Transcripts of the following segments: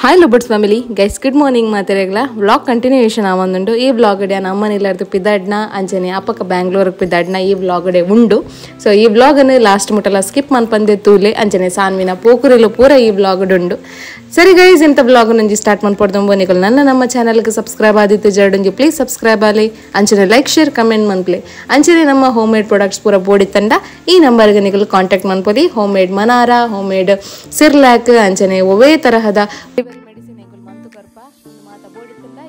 hi ಲುಬರ್ಟ್ಸ್ family guys good morning ಮಾತೆರೆಗ್ಲ vlog continuation ಆವೊಂದುಂಡು ಈ ವ್ಲಾಗ್ ಡೆ ಅಮ್ಮನ ಇಲ್ಲಾರ್ದು ಪಿದಾಡ್ನ ಅಂಚನೆ ಅಪ್ಪಕ್ಕ ಬ್ಯಾಂಗ್ಳೂರ್ಗೆ ಪಿದಾಡ್ನ ಈ ವ್ಲಾಗ್ ಡೆ ಉಂಡು ಸೊ ಈ ವ್ಲಾಗನ್ನು ಲಾಸ್ಟ್ ಮುಟ್ಟಲ್ಲ ಸ್ಕಿಪ್ ಮನ್ಪಂದೆ ತೂಲೆ ಅಂಚನೆ ಸಾನ್ವಿನ ಪೋಕುರಿಲು ಪೂರ ಈ ವ್ಲಾಗ್ ಉಂಡು ಸರಿ ಗೈಸ್ ಇಂಥ ವ್ಲಾಗ್ ನಂಜಿ ಸ್ಟಾರ್ಟ್ ಮಾಡ್ಕೊಡ್ದು ಬೋನಿಗಳು ನಮ್ಮ ಚಾನಲ್ಗೆ ಸಬ್ಸ್ಕ್ರೈಬ್ ಆದಿತ್ತು ಜರ್ಡುಂಜಿ ಪ್ಲೀಸ್ ಸಬ್ಸ್ಕ್ರೈಬ್ ಆಲಿ ಅಂಚನೆ ಲೈಕ್ ಶೇರ್ ಕಮೆಂಟ್ ಮನ್ಪ್ಲೆ ಅಂಚನೆ ನಮ್ಮ ಹೋಮ್ ಮೇಡ್ ಪ್ರಾಡಕ್ಟ್ಸ್ ಪೂರ ಬೋಡಿ ತಂಡ ಈ ನಂಬರ್ಗೆ ನೀವು ಕಾಂಟ್ಯಾಕ್ಟ್ ಮನ್ಪೋದಿ ಹೋಮ್ ಮೇಡ್ ಮನಾರ ಹೋಮ್ ಮೇಡ್ ಸಿರ್ಲ್ಯಾಕ್ ಅಂಚನೆ ಒವೇ ತರಹದ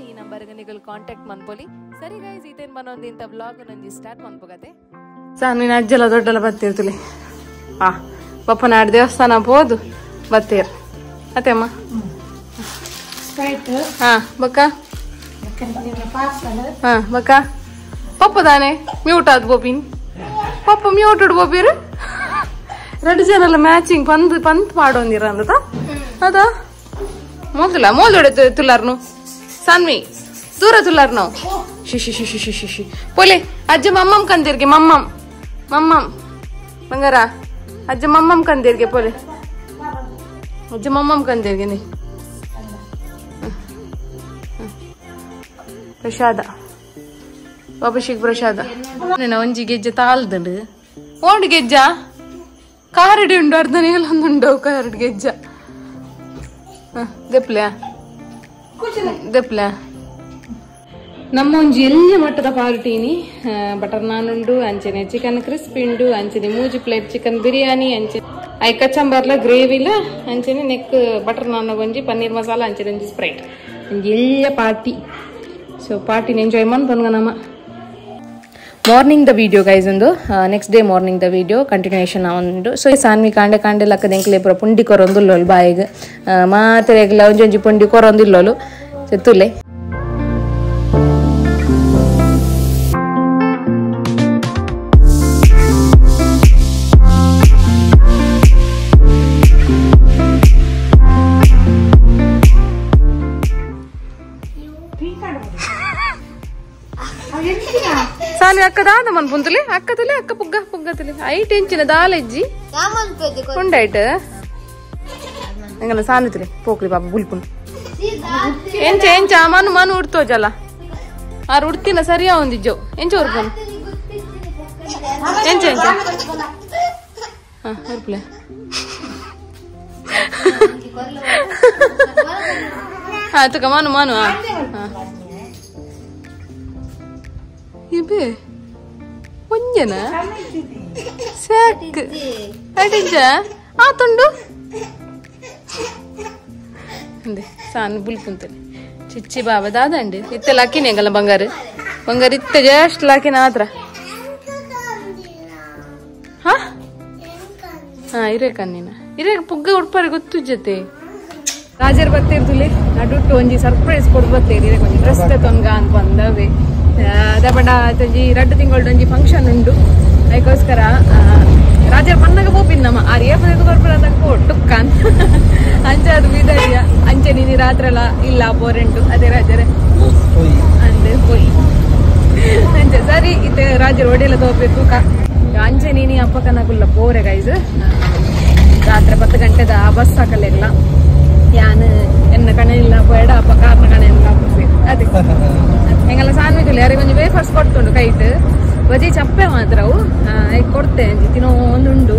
ಈ ನಂಬರ್ಗೆ ನೀವು ಕಾಂಟ್ಯಾಕ್ಟ್ ಮನ್ಪೋಲಿ ಸರಿ ಗೈಸ್ ಇದೇನು ಬನ್ನೊಂದು ಇಂಥ ವ್ಲಾಗ್ ನಂಜಿ ಸ್ಟಾರ್ಟ್ ಮನ್ಪೋಗತ್ತೆ ಸಾನ್ವಿನ ಅಜ್ಜೆಲ್ಲ ದೊಡ್ಡಲ್ಲ ಬತ್ತಿರ್ತಲಿ ಪಪ್ಪನ ಆಡ್ ದೇವಸ್ಥಾನ ಹೋದು ಬತ್ತೀರ ಅತ್ತೆ ಅಮ್ಮ ಬಕ್ಕ ಬಕ್ಕ ಪಪ್ಪ ತಾನೆ ಮ್ಯೂಟ್ ಆದ್ ಬೋಪಿನ್ ಪಪ್ಪ ಮ್ಯೂಟ್ ಉಡ್ ಬೋಪಿರು ಎರಡು ಜನ ಎಲ್ಲ ಮ್ಯಾಚಿಂಗ್ ಪಂತ್ ಪಾಡೋಂದಿರ ಅಂದತ ಅದ ಮೋದಲ ಮೋದೊಡೆ ತುಲಾರ್ನು ಸಾನ್ವಿ ದೂರ ತುಲಾರ್ನು ಶಿಶಿ ಶಿಶಿ ಶಿಶಿ ಶಿಶಿ ಪೋಲೆ ಅಜ್ಜ ಮಮ್ಮಮ್ ಕಂದಿರ್ಗೆ ಮಮ್ಮಮ್ ಮಮ್ಮಮ್ ಬಂಗಾರ ಅಜ್ಜ ಮಮ್ಮಮ್ ಕಂದಿರ್ಗೆ ಪೋಲೆ ಅಜ್ಜ ಮಮ್ಮಮ್ ಕಂದಿರ್ಗೆ ನೀ ಪ್ರಸಾದ ಬಾಬಶಿಗ್ ಪ್ರಸಾದ ಒಂಜಿ ಗೆಜ್ಜೆ ತಾಲ್ದಂಡು ಓಂಡು ಗೆಜ್ಜ ಕಾರಡಿ ಉಂಡು ಅರ್ಧನೆಲ್ಲ ಒಂದುಂಡು ಕಾರಡಿ ಗೆಜ್ಜ ದೆಪ್ಲೆ ದೆಪ್ಲೆ ನಮ್ಮ ಒಂಜಿ ಎಲ್ಲ ಮಟ್ಟದ ಪಾರ್ಟಿನಿ ಬಟರ್ ನಾನ್ ಉಂಡು ಅಂಚನೆ ಚಿಕನ್ ಕ್ರಿಸ್ಪಿ ಉಂಡು ಅಂಚನೆ 3 ಪ್ಲೇಟ್ ಚಿಕನ್ ಬಿರಿಯಾನಿ ಅಂಚನೆ ಐ ಕಚಂಬರ್ಲ ಗ್ರೇವಿಲ ಅಂಚನೆ ನೆಕ್ ಬಟರ್ ನಾನ್ ಒಂಜಿ ಪನ್ನೀರ್ ಮಸಾಲ ಅಂಚನೆ ಒಂಜಿ ಸ್ಪ್ರೈಟ್ ಒಂಜಿ ಎಲ್ಲ ಪಾರ್ಟಿ ಸೊ ಪಾರ್ಟಿನ ಎಂಜಾಯ್ ಮಾಡ್ಬಂಗ ನಮ್ಮ ಮಾರ್ನಿಂಗ್ ದ ವಿಡಿಯೋ ಗೈಸ್ ಒಂದು next day morning the video continuation ಉಂಡು ಸೊ ಸಾನ್ವಿ ಕಾಂಡೆ ಕಾಂಡೆ ಲಕ್ಕದ ಎಂಕ್ಲೆ ಪೂರ ಪುಂಡಿ ಕೊರೊಂದುಲ್ಲೋಲು ಬಾಯಿಗೆ ಮಾತೆರೆಗ್ಲ ಒಂಜೊಂಜಿ ಪುಂಡಿ ಕೊರೊಂದಿಲ್ಲೋಲು ಸೆತ್ತುಲೆ ಸಾಲಿ ಅಕ್ಕದಾದ ಮನ್ ಪುಂತಲಿ ಅಕ್ಕತಲಿ ಅಕ್ಕ ಪುಗ್ಗ ಪುಗ್ಗತಲಿ ಐಟ್ ಎಂಚಿನ ದಾಲೆಜ್ಜಿ ಉಂಡೈಟ್ ಎಂಗಲ್ಲ ಸಾನಿತಲಿ ಪೋಕ್ರಿ ಬಾಬಾ ಬುಲ್ಪುನ್ ಎಂಚ ಎಂಚ ಮನು ಮನು ಉಡ್ತೋಜಲ್ಲ ಆರು ಉಡ್ತಿನ ಸರಿಯಾ ಒಂದಿಜ್ಜೋ ಎಂಚ ಉರ್ಪನ್ ಎಂಚ ಎಂಚ ಉರ್ಪ್ಲೆ ತುಕ ಮನು ಮನು ಇಬೆ ಒಂಜನ ಸಾಕ್ ಅಡಿಂಜ ಆತುಂಡು ಅಂದೆ ಸಾನು ಬುಲ್ಪುಂತಲಿ ಚಿಚ್ಚಿ ಬಾಬಾ ದಾದಂಡಿ ಇತ್ತೆ ಲಾಕಿನಿ ಹಂಗಲ್ಲ ಬಂಗಾರ ಬಂಗಾರ ಇತ್ತೆ ಜಸ್ಟ್ ಲಾಕಿನ ಆದ್ರ ಹಾ ಇರೇಕನ್ನಿನ ಇರೇಕ ಪುಗ್ಗ ಉಡ್ಪಾರೆ ಗೊತ್ತು ಜೊತೆ ರಾಜರ್ ಬತ್ತಿರ್ತಲಿ ನಡುಟ್ಟು ಒಂಜಿ ಸರ್ಪ್ರೈಸ್ ಕೊಡ್ ಬತ್ತೇರಿ ಒಂಜಿ ಡ್ರೆಸ್ ತೊನ್ಗ ಅಂತ ಬಂದವೆ ದಪಂಡ ಒಂಜಿ 2 ತಿಂಗಳೊಂಜಿ ಫಂಕ್ಷನ್ ಉಂಡು ಅದಕ್ಕೋಸ್ಕರ ರಾಜರ್ ಪನ್ನಗ ಪೋಪಿನ್ ನಮ್ಮ ಆ ಏಪದ ಕೊರ್ಪುರ ಟುಕ್ಕಾನ್ ಅಂಚ ಅದು ಬಿದಡಿಯ ಅಂಚೆ ನೀನಿ ರಾತ್ರೆಲ್ಲ ಇಲ್ಲ ಪೋರೆಂಟು ಅದೇ ರಾಜರೇ ಅಂದೆ ಪೋಯಿ ಅಂಚೆ ಸರಿ ಇತ್ತೆ ರಾಜರ್ ಒಡೆಯಲ್ಲ ತಗೋಬೇಕು ಅಂಚೆ ನೀನಿ ಅಪ್ಪಕನಗುಲ್ಲ ಪೋರೆ ಗೈಸ್ ರಾತ್ರಿ 10 ಗಂಟೆದ ಬಸ್ ಹಾಕಲಿಲ್ಲ ಯಾನ್ ಎನ್ನ ಕಣೆ ಇಲ್ಲ ಬೇಡ ಅಪ್ಪ ಕಾರ್ನ ಕಣೆ ಇಲ್ಲ ಅದೇ ಹೆಂಗಲ್ಲ ಸಾನ್ವಿದಿಲ್ಲ ಯಾರಿಗೆ ಒಂಜಿ ವೇಫರ್ಸ್ ಕೊಡ್ತುಂಡು ಕೈಟ್ ಬಜಿ ಚಪ್ಪೆ ಮಾತ್ರ ಅವು ಕೊಡ್ತೆ ತಿನ್ನೋ ಒಂದುಂಡು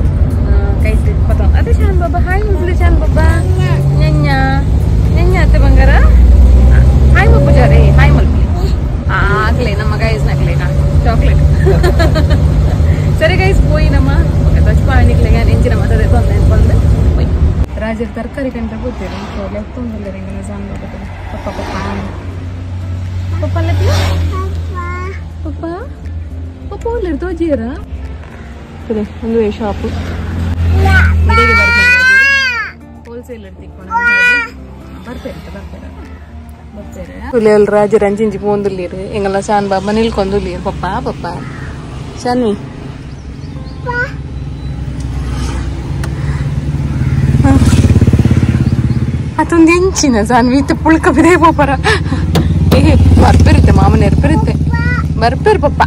ಕೈಟ್ ಕೊತ್ತ ಅದೇ ಶಾನ್ ಬಾಬಾ ಹಾಯ್ ಮುಗ್ಲಿ ಶಾನ್ ಬಾಬಾ ನೆಂಜ ನೆಂಜ ಅತ್ತೆ ಬಂಗಾರ ಹಾಯ್ ಮಪ್ಪು ಜಾರೆ ಹಾಯ್ ಮಲ್ಪಿ ಆಗ್ಲೇ ನಮ್ಮ ಗೈಸ್ ನಗ್ಲೇನಾ ಚಾಕ್ಲೇಟ್ ಸರಿ ಗೈಸ್ ಪೋಯಿ ನಮ್ಮ ದಚ್ಪಾಣಿಗ್ಲೆ ನೆಂಚಿನ ಮತದೆ ಬಂದೆ ಬಂದು ಪೋಯ್ ರಾಜರ್ ತರಕಾರಿ ಕಂಡ್ರೆ ಗೊತ್ತೇನೆ ಲೆತ್ತೊಂದಿಲ್ಲ ಹೆಂಗಲ್ಲ ಸಾನ್ ಬಾಬಾ ಪಪ್ಪ ಪಪ್ಪ ಪಪ್ಪ ಪಪ್ಪ ಪಪ್ಪ ಒಳ್ಳೆ ತೋಜಿಯರ ಸರಿ ಒಂದು ಶಾಪು ಮನೆಗೆ ಬರ್ತೇನೆ ಹೋಲ್ಸೇಲ್ ತಿಕ್ಕೊಂಡು ಬರ್ತೇನೆ ರಾಜರು ಅಂಜಿಂಜಿ ಪೋಂದುಲ್ಲೀರು ಎಂಗಲ್ಲ ಶಾನ್ ಬಾಬಾ ನಿಲ್ಕೊಂದುಲ್ಲೀರು ಪಪ್ಪ ಪಪ್ಪ ಶಾನ್ವಿ ಅದೊಂದು ಎಂಚಿನ ಸಾನ್ವಿ ಇತ್ತು ಪುಳ್ಕ ಬಿದೇ ಪೋಪರ ಬರ್ಪಿರುತ್ತೆ ಮಾಮನ ಎರ್ಪಿರುತ್ತೆ ಬರ್ಪಿರ್ ಪಪ್ಪ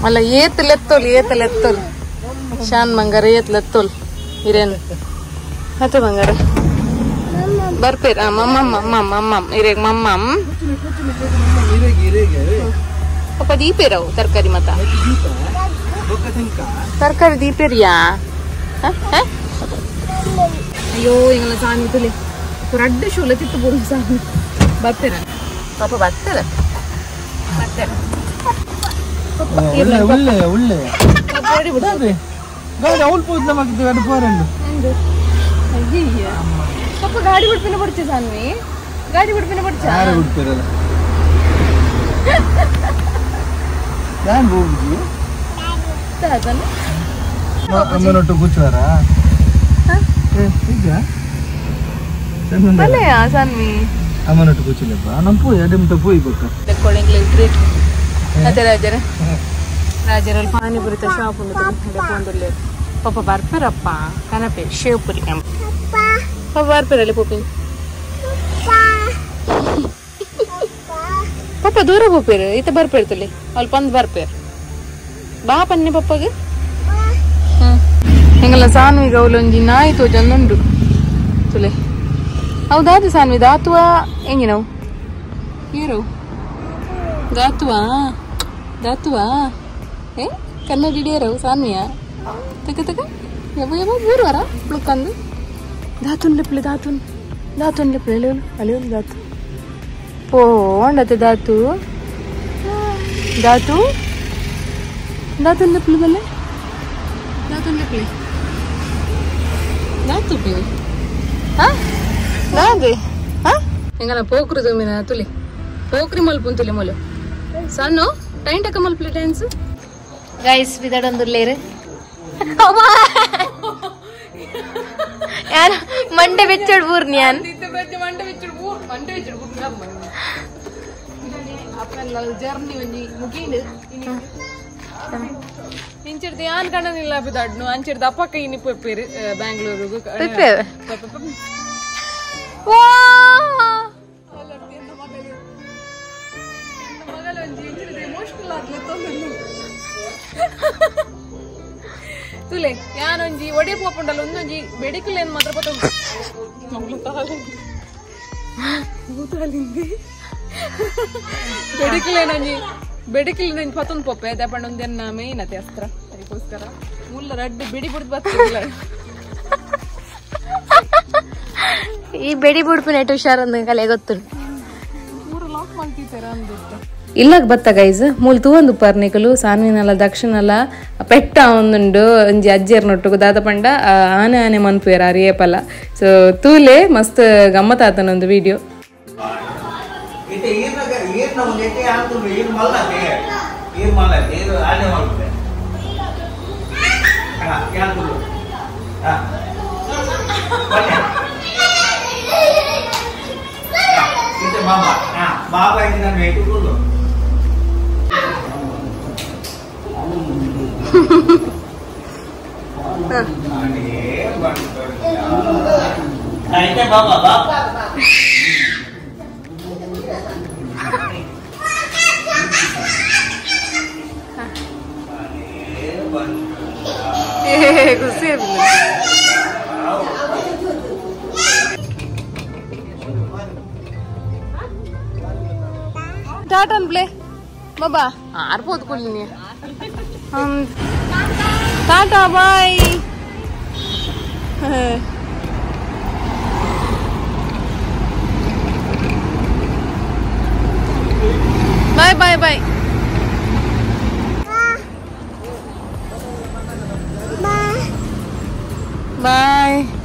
ಅಲ್ಲ ಏತಲೆತ್ತೋಲ್ ಶಾನ್ ಮಂಗಾರ ಏತ್ಲೆತ್ತೋಲ್ ಹಿರೇನು ಹತ್ತು ಬಂಗಾರ ಬರ್ಪೇರ ಮಮ್ಮ ಇರೇಗ್ ಮಮ್ಮ ಪಪ್ಪ ದೀಪೇರವು ತರಕಾರಿ ಮತ್ತ ತರಕಾರಿ ದೀಪೇರಿಯಾ ಅಯ್ಯೋ ಹಿಂಗೆಲ್ಲ ಸಾಂಗ್ ತುಲಿ ರಡ್ಡು ಶೂಲ ತಿತ್ತು ಬೋಲ್ ಸಾಂಗ್ ಬರ್ತೀರ ಪಾಪ ಬರ್ತೀರ ಪಪ್ಪ ಗಾಡಿ ಬಿಡ್ಪಿನ ಪಡಿಚೆ ಸಾನ್ವಿ ಗಾಡಿ ಬಿಡ್ಪಿನ ಪಡಿಚ ಅಮ್ಮನೊಟ್ಟು ಕೂರ್ಚುವಾರಾ ಸಾನ್ವಿ ಅಮ್ಮನೊಟ್ಟು ಕೂರ್ಚಿಲ್ಲಪ್ಪ ನಮ್ಮ ಪೋಯಿ ಅಡೆಮ್ಟ ಪೋಯಿ ಬಕ್ಕ ಅದೇ ರಾಜರಲ್ಲಿ ಪಾನಿಪುರಿ ಶಾಪ್ ಉಂಟು ಪಾಪ ಬರ್ಪೇರಪ್ಪ ಕನಪೆ ಶೇವ್ಪುರಿ ಪಾಪ ಬರ್ಪೇರಲ್ಲಿ ಪೋಪಿ ಪಾಪ ದೂರ ಪೋಪೇರು ಈತ ಬರ್ಪೇರ್ತಲಿ ಅಲ್ಲಿ ಪಂದ್ ಬರ್ಪೇರು ಬಾ ಪನ್ನೆ ಪಪ್ಪಗೆ ಹೆಂಗಲ್ಲ ಸಾನ್ವಿಗ ಅವಲೊಂಜಿ ನಾಯಿ ತೋಜೊಂದುಂಡು ತುಲೆ ಹೌದಾದು ಸಾನ್ವಿ ದಾತುವ ಹೆಂಗಿನವು ಏರು ದಾತುವಾ ದಾತುವಾ ಏ ಕನ್ನಡ ಹಿಡಿಯರವು ಸಾನ್ವಿಯ ತಕ ತಕ ಯವ ಯವ ಬೂರ್ವಾರ ಉಳ್ಕಂದು ದಾತುನ್ ಲಿಪ್ಲೆ ದಾತುನ್ ಲಿಪ್ಲೆ ಅಳಿಯೋನು ದಾತು ಓ ಅಂಡತೆ ದಾತು ದಾತು ದಾತುನ್ ಲಿಪ್ಲೆ ಬಲ್ಲೆ ದಾತುನ್ ಲಿಪ್ಲೆ ದಾತು ಪಿನಿ ಹಾ ದಾದೆ ಹಾ ಹೆಂಗನ ಪೋಕ್ರು ತುಮಿನ ತುಲಿ ಪೋಕ್ರಿ ಮಲ್ಪುನ್ ತುಲಿ ಮೊಲು ಸಣ್ಣ ಟೈನ್ ಟಕ ಮಲ್ಪಲೆ ಡ್ಯಾನ್ಸ್ ಗೈಸ್ ಬಿದಡೊಂದುರ್ಲೇರು ಯಾರು ಮಂಡೆ ಬೆಚ್ಚಡ್ ಬೂರ್ ನ್ಯಾನ್ ಜರ್ನಿ ಒಂಜಿ ಮುಗೀಂಡು ಇಂಚಿರ್ದು ಯಾನ್ ಕಣ್ಣನಿಲ್ಲ ಬಿದಾಡ್ನು ಅಂಚಿರ್ದು ಅಪ್ಪಕ್ಕ ಇನಿ ಪೊಪ್ಪೇರು ಬ್ಯಾಂಗ್ಳೂರಿಗೂ ತುಲೆ ಯಾನೊಂಜಿ ಒಡೆ ಪೋಪುಂಡಲ್ಲ ಒಂದೊಂಜಿ ಬೆಡಿಕಲೇನ್ ಮಾತ್ರ ಬೆಡಿಕಲೇನೊಂಜಿ ಬೆಡಿಕಲಿನ ಪತ್ತೊಂದು ಪೊಪ್ಪೆ ದಪಂಡ ಒಂದೆನ್ನ ಮೇಯ್ನ್ ಅತಿ ಅಸ್ತ್ರ ಅದಕ್ಕೋಸ್ಕರ ಮುಲ್ಲ ರಡ್ಡು ಬೆಡಿ ಬಿಡ್ದು ಬರ್ತಿಲ್ಲ ಈ ಬೆಡಿ ಬಿಡ್ಪು ನೆಟ್ ಹುಷಾರಂದ ಕಲೆ ಗೊತ್ತುಂಟು ಮೂರು ಲಾಕ್ ಮಾಡ್ತಿದ್ದಾರ ಅಂದಿತ್ತು ಇಲ್ಲಗ್ ಬತ್ತ ಗೈಸ್ ಮೂಲ್ ತೂವೊಂದು ಪರ್ನಿಕಲು ಸಾನ್ವಿನಲ್ಲ ದಕ್ಷಿಣಲ್ಲ ಪೆಟ್ಟ ಒಂದುಂಡು ಒಂಜಿ ಅಜ್ಜಿಯರ್ನೊಟ್ಟುಗು ದಾದ ಪಂಡ ಆನೆ ಮನ್ಪುವೆರ್ ಆ ರೇಪಲ ಸೊ ತೂಲೆ ಮಸ್ತ್ ಗಮ್ಮತ್ ಆತನೊಂದು ವಿಡಿಯೋ ಬಾಬಾ ಇದನ್ನ ಬೇಕಿತ್ತು ಬಾಬಾ ಬಾಬಾ ಗುಸ್ಸೆ ಟಾಟಾ ಪ್ಲೇ ಬಾಬಾ ಆರ್ಬೋದು ಕೊಡ್ಲಿ ಟಾಟಾ ಬಾಯ್ ಬಾಯ್ ಬಾಯ್ ಬಾಯ್ ಬಾಯ್